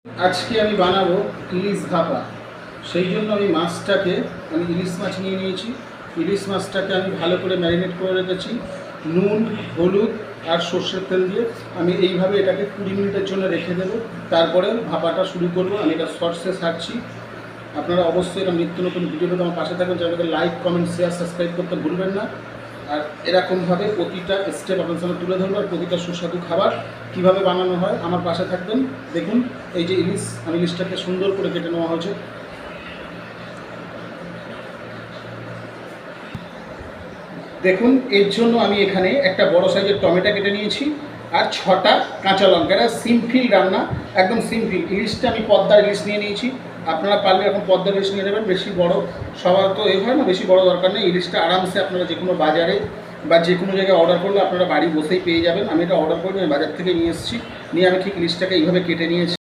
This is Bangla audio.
আজকে আমি বানাবো ইলিশ ভাপা। সেই জন্য আমি মাছটাকে ইলিশ মাছ নিয়ে নিয়েছি। ইলিশ মাছটাকে আমি ভালো করে ম্যারিনেট করে রেখেছি নুন, হলুদ আর সর্ষের তেল দিয়ে। আমি এইভাবে এটাকে 20 মিনিটের জন্য রেখে দেবো। তারপরে ভাপাটা শুরু করব। আমি এটা শর্টসে ছাড়ছি। আপনারা অবশ্যই এটা নিত্য নতুন ভিডিও পেতে আমার পাশে থাকবেন। চ্যানেলকে লাইক, কমেন্ট, শেয়ার, সাবস্ক্রাইব করতে ভুলবেন না। আর এরকমভাবে প্রতিটা স্টেপ আপনার সামনে তুলে ধরবো। আর প্রতিটা সুস্বাদু খাবার কীভাবে বানানো হয় আমার পাশে থাকবেন। দেখুন এই যে ইলিশ, ইলিশটাকে সুন্দর করে কেটে নেওয়া হয়েছে। দেখুন এর জন্য আমি এখানে একটা বড় সাইজের টমেটো কেটে নিয়েছি আর 6টা কাঁচা লঙ্কা। এটা সিম্পল রান্না, একদম সিম্পল। ইলিশটা আমি পদ্মার ইলিশ নিয়ে নিয়েছি। আপনারা পারলে এখন পদ্মার ইলিশ নিয়ে নেবেন। বেশি বড় সবার তো এই হয় না, বেশি বড় দরকার নেই। ইলিশটা আরামসে আপনারা যে কোনো বাজারে বা যে কোনো জায়গায় অর্ডার করলে আপনারা বাড়ি বসেই পেয়ে যাবেন। আমি এটা অর্ডার করে আমি বাজার থেকে নিয়ে এসেছি। নিয়ে আমি ঠিক ইলিশটাকে এইভাবে কেটে নিয়েছি।